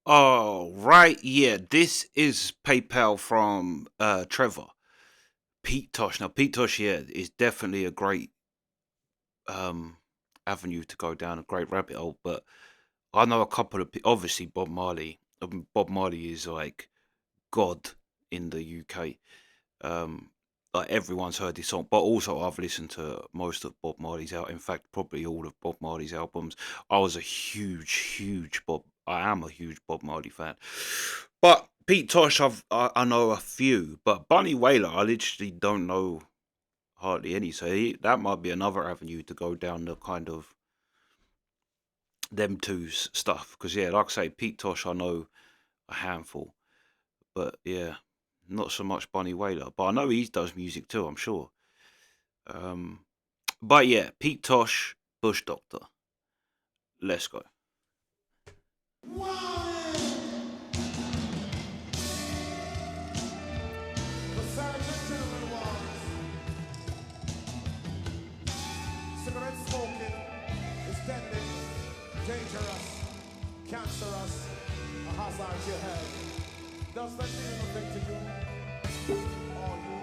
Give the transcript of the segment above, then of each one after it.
Oh, right. Yeah, this is PayPal from Trevor. Pete Tosh. Now, Pete Tosh, yeah, is definitely a great um avenue to go down, a great rabbit hole. But I know a couple of obviously Bob Marley. Bob Marley is like God in the UK. Um, like everyone's heard this song, but also I've listened to most of Bob Marley's out. In fact, probably all of Bob Marley's albums. I was a huge Bob. I am a huge Bob Marley fan. But Pete Tosh, I know a few, but Bunny Wailer, I literally don't know hardly any. So that might be another avenue to go down the kind of them two's stuff. Because yeah, like I say, Pete Tosh, I know a handful, but yeah, not so much Bunny Wailer. But I know he does music too. I'm sure. Um, but yeah, Pete Tosh, Bush Doctor. Let's go. Cigarette smoking is deadly, dangerous, cancerous, a hazard to your health. Does that mean anything to you? Or you?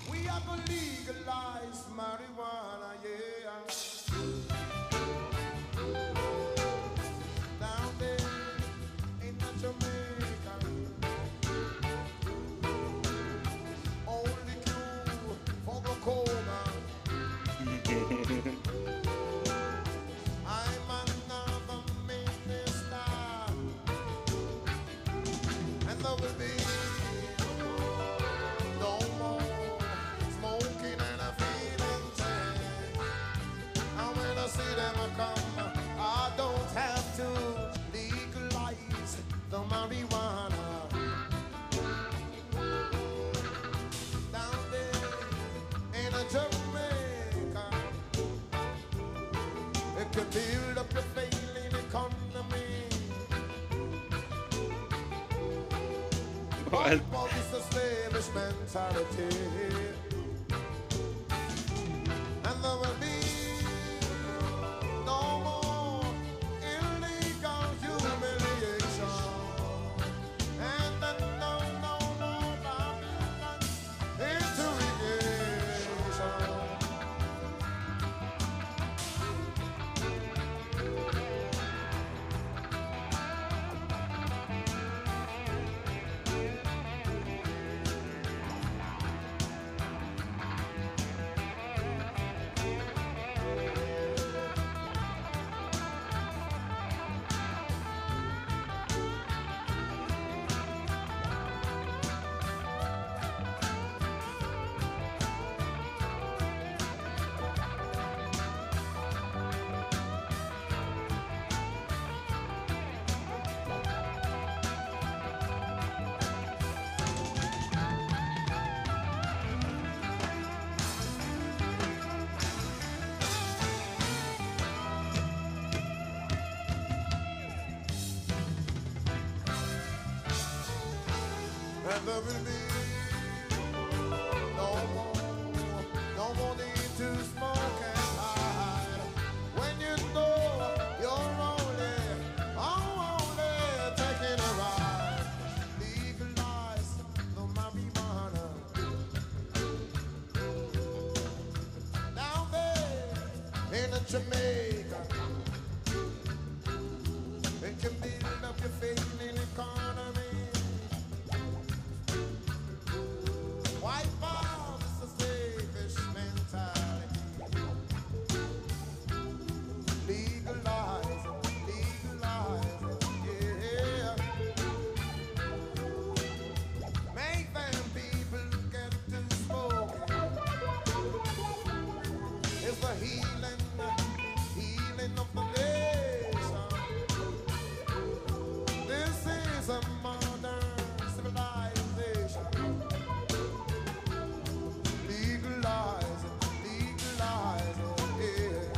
We are gonna legalize marijuana, yeah. Down there in the Jamaica, only cure for glaucoma. I'm another minister, and there will be no more smoking and a feeling sad. And when I see them come, I don't have to legalize the marijuana. Down there in a Jamaica, it can build up your failing economy. But for this slavish mentality, and there will be no more illegal humiliation, and then no more Babylon interrogation. And there will be no more need to smoke and hide. When you know you're only taking a ride. Legalize the marijuana. Down there in Jamaica, it can build up your failing economy. Wipe out the slavish mentality. Legalize it, yeah. Make them people get to smoking. It's the healing of the nation. This is a modern civilization. Legalize it, yeah.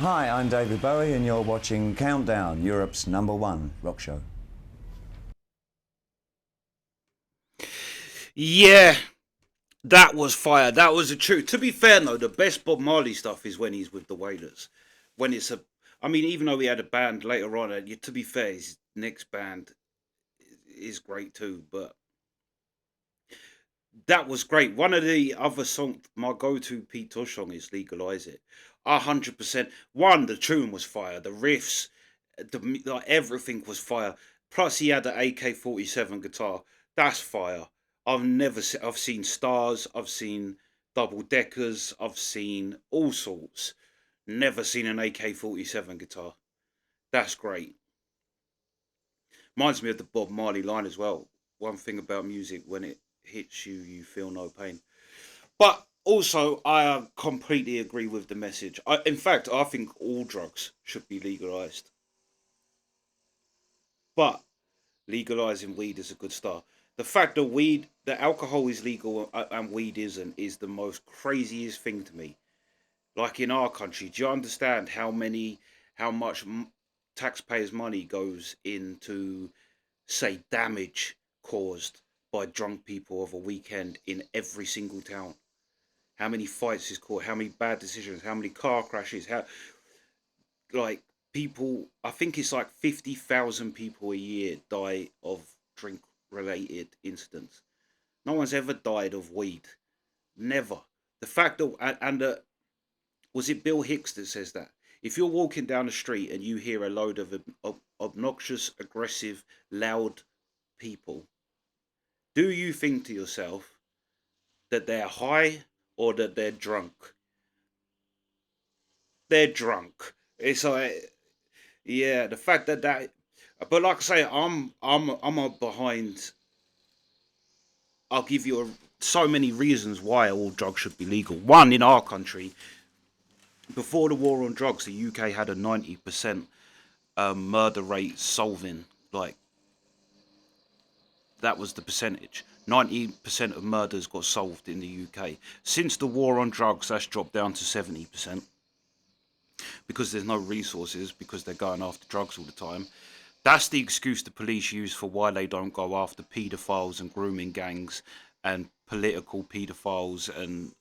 Hi, I'm David Bowie, and you're watching Countdown, Europe's #1 rock show. Yeah, that was fire. That was the truth. To be fair, though, the best Bob Marley stuff is when he's with the Wailers. When it's a, I mean, even though he had a band later on, to be fair, his next band is great too. But that was great. One of the other songs, my go-to Pete Tosh song is "Legalize It." 100%. One, the tune was fire. The riffs, like everything was fire. Plus, he had an AK-47 guitar. That's fire. I've seen stars. I've seen double deckers. I've seen all sorts. Never seen an AK-47 guitar. That's great. Reminds me of the Bob Marley line as well. One thing about music, when it hits you, you feel no pain. But also, I completely agree with the message. In fact, I think all drugs should be legalized. But legalizing weed is a good start. The fact that alcohol is legal and weed isn't, is the most craziest thing to me. Like in our country, do you understand how much taxpayers' money goes into, say, damage caused by drunk people of a weekend in every single town? How many fights is caused? How many bad decisions? How many car crashes? How, like, people? I think it's like 50,000 people a year die of drink-related incidents. No one's ever died of weed. Never. The fact that was it Bill Hicks that says that? If you're walking down the street and you hear a load of obnoxious, aggressive, loud people, do you think to yourself that they're high or that they're drunk? They're drunk. It's like, yeah, the fact that. But like I say, I'm a behind. I'll give you so many reasons why all drugs should be legal. One, in our country, before the war on drugs, the UK had a 90% murder rate solving. Like, that was the percentage. 90% of murders got solved in the UK. Since the war on drugs, that's dropped down to 70% because there's no resources, because they're going after drugs all the time. That's the excuse the police use for why they don't go after paedophiles and grooming gangs and political paedophiles, and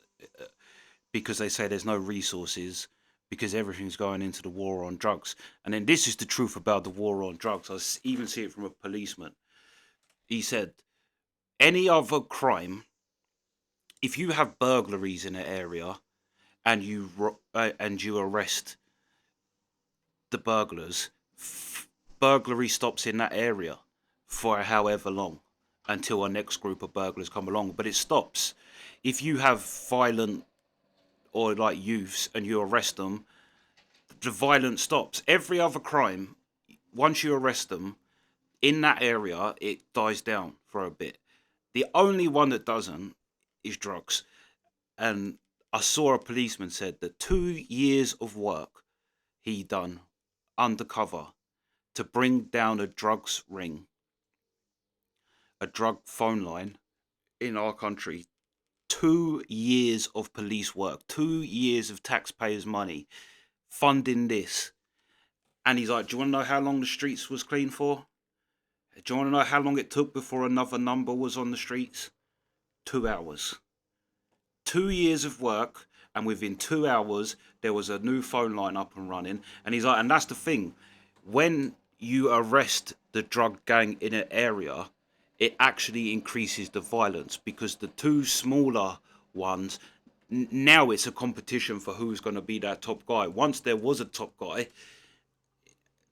because they say there's no resources, because everything's going into the war on drugs. And then this is the truth about the war on drugs. Even see it from a policeman. He said, any other crime, if you have burglaries in an area and you arrest the burglars, burglary stops in that area for however long until a next group of burglars come along. But it stops. If you have violent or like youths and you arrest them, the violence stops. Every other crime, once you arrest them in that area, it dies down for a bit. The only one that doesn't is drugs. And I saw a policeman said that 2 years of work he done undercover to bring down a drugs ring, a drug phone line in our country. 2 years of police work, 2 years of taxpayers' money funding this. And he's like, do you want to know how long the streets was clean for? Do you want to know how long it took before another number was on the streets? 2 hours. 2 years of work, and within 2 hours, there was a new phone line up and running. And he's like, and that's the thing. When you arrest the drug gang in an area, it actually increases the violence because the two smaller ones, now it's a competition for who's going to be that top guy. Once there was a top guy,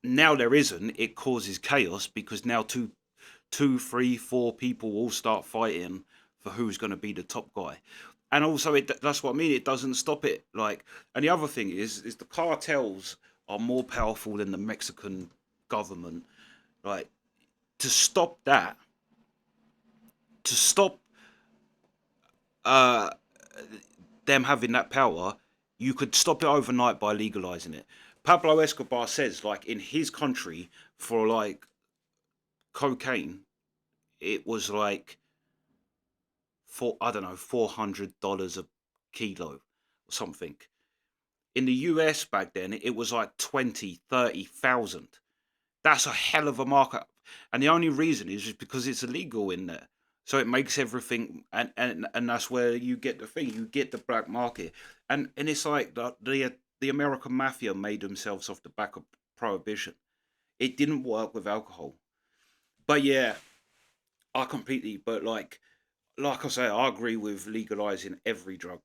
now there isn't. It causes chaos because now two, three, four people all start fighting for who's going to be the top guy. And also, that's what I mean. It doesn't stop it. Like, and the other thing is the cartels are more powerful than the Mexican government. Like, to stop that, to stop uh, them having that power, you could stop it overnight by legalizing it. Pablo Escobar says, like, in his country, for like cocaine, it was like, for I don't know, $400 a kilo or something. In the US back then, it was like 20, 30,000. That's a hell of a markup. And the only reason is just because it's illegal in there. So it makes everything, and that's where you get the thing, you get the black market. And it's like the American mafia made themselves off the back of prohibition. It didn't work with alcohol. But yeah, I completely, but like I say, I agree with legalizing every drug.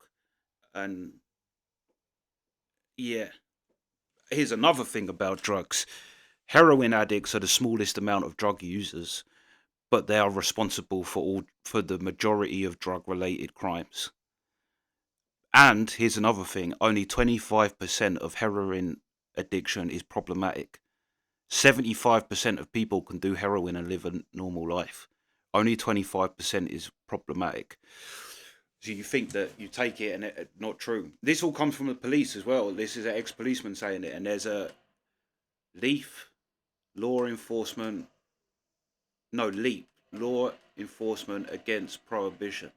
And yeah, here's another thing about drugs. Heroin addicts are the smallest amount of drug users, but they are responsible for the majority of drug related crimes. And here's another thing, only 25% of heroin addiction is problematic. 75% of people can do heroin and live a normal life. Only 25% is problematic. So you think that you take it and not true. This all comes from the police as well. This is an ex-policeman saying it, and there's a Leaf law enforcement, no Leap law enforcement against prohibition.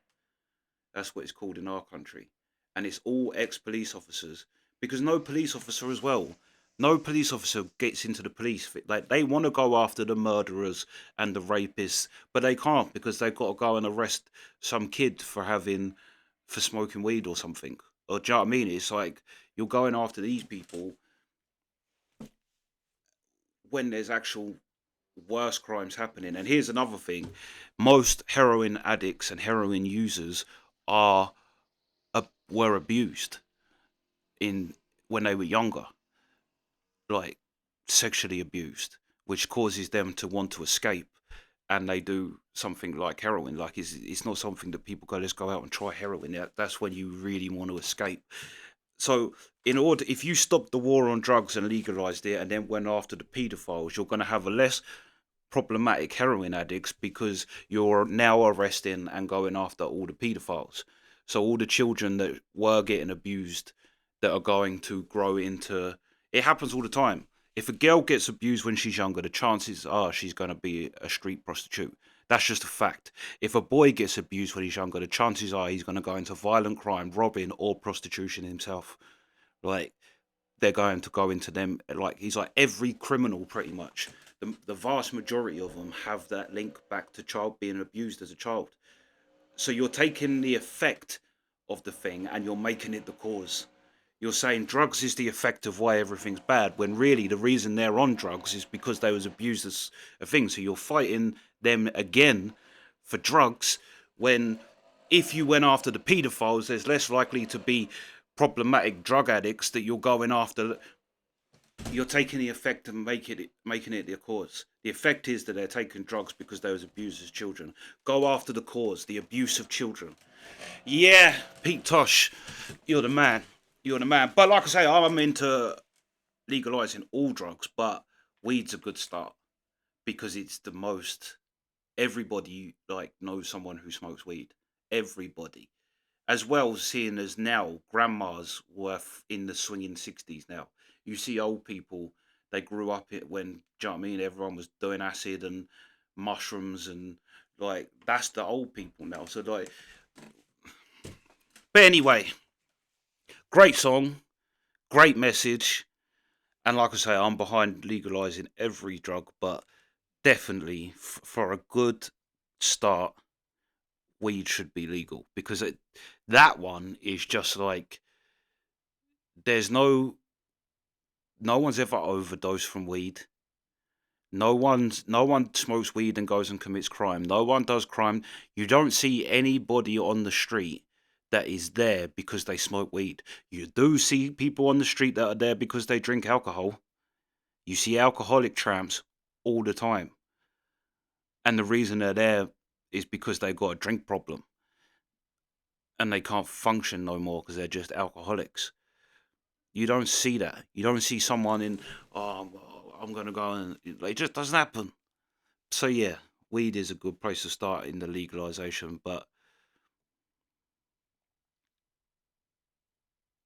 That's what it's called in our country, and it's all ex-police officers because no police officer as well. No police officer gets into the police. Like they want to go after the murderers and the rapists, but they can't because they've got to go and arrest some kid for smoking weed or something. Or do you know what I mean? It's like you're going after these people when there's actual worse crimes happening. And here's another thing: most heroin addicts and heroin users are were abused in when they were younger, like sexually abused, which causes them to want to escape, and they do something like heroin. Like it's not something that people go, let's go out and try heroin. That's when you really want to escape. So in order, if you stop the war on drugs and legalized it, and then went after the paedophiles, you're going to have a less problematic heroin addicts because you're now arresting and going after all the paedophiles. So all the children that were getting abused that are going to grow into, it happens all the time. If a girl gets abused when she's younger, the chances are she's going to be a street prostitute. That's just a fact. If a boy gets abused when he's younger, the chances are he's going to go into violent crime, robbing, or prostitution himself. Like, they're going to go into them. Like, he's like every criminal pretty much. The vast majority of them have that link back to child being abused as a child. So you're taking the effect of the thing and you're making it the cause. You're saying drugs is the effect of why everything's bad, when really the reason they're on drugs is because they was abused as a thing. So you're fighting them again for drugs, when if you went after the paedophiles, there's less likely to be problematic drug addicts that you're going after. You're taking the effect and making it the cause. The effect is that they're taking drugs because they was abused as children. Go after the cause, the abuse of children. Yeah, Pete Tosh, you're the man. You're the man. But like I say, I'm into legalizing all drugs, but weed's a good start because it's the most. Everybody like knows someone who smokes weed. Everybody, as well, seeing as now grandmas were in the swinging 60s now. You see old people, they grew up it when, do you know what I mean? Everyone was doing acid and mushrooms and like, that's the old people now. So like, but anyway, great song, great message. And like I say, I'm behind legalizing every drug, but definitely for a good start, weed should be legal because that one is just like, there's no one's ever overdosed from weed. No one smokes weed and goes and commits crime. No one does crime. You don't see anybody on the street that is there because they smoke weed. You do see people on the street that are there because they drink alcohol. You see alcoholic tramps all the time. And the reason they're there is because they got a drink problem and they can't function no more because they're just alcoholics. You don't see that. You don't see someone in, oh, I'm going to go and it just doesn't happen. So yeah, weed is a good place to start in the legalization, but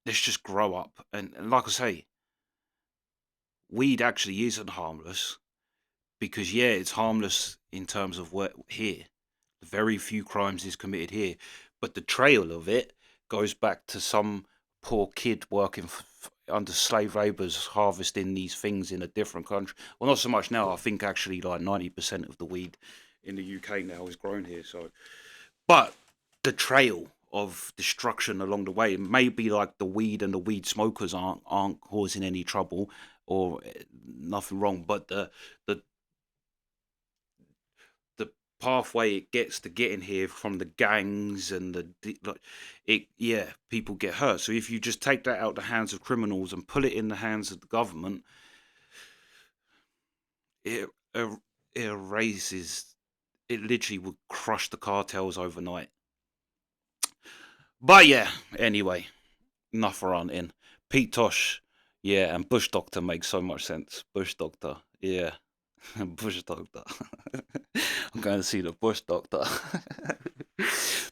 let's just grow up. And like I say, weed actually isn't harmless because yeah, it's harmless in terms of what here. Very few crimes is committed here, but the trail of it goes back to some poor kid working under slave labour's harvesting these things in a different country. Well, not so much now. I think actually like 90% of the weed in the UK now is grown here. So, but the trail of destruction along the way, maybe like the weed and the weed smokers aren't causing any trouble or nothing wrong, but the the pathway it gets to getting here from the gangs and like it, yeah, people get hurt. So if you just take that out the hands of criminals and put it in the hands of the government, it it erases. It literally would crush the cartels overnight. But yeah, anyway, enough ranting. Pete Tosh, yeah, and Bush Doctor makes so much sense. Bush Doctor, yeah. Bush Doctor. I'm going to see the Bush Doctor.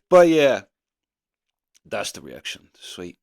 But yeah, that's the reaction. Sweet.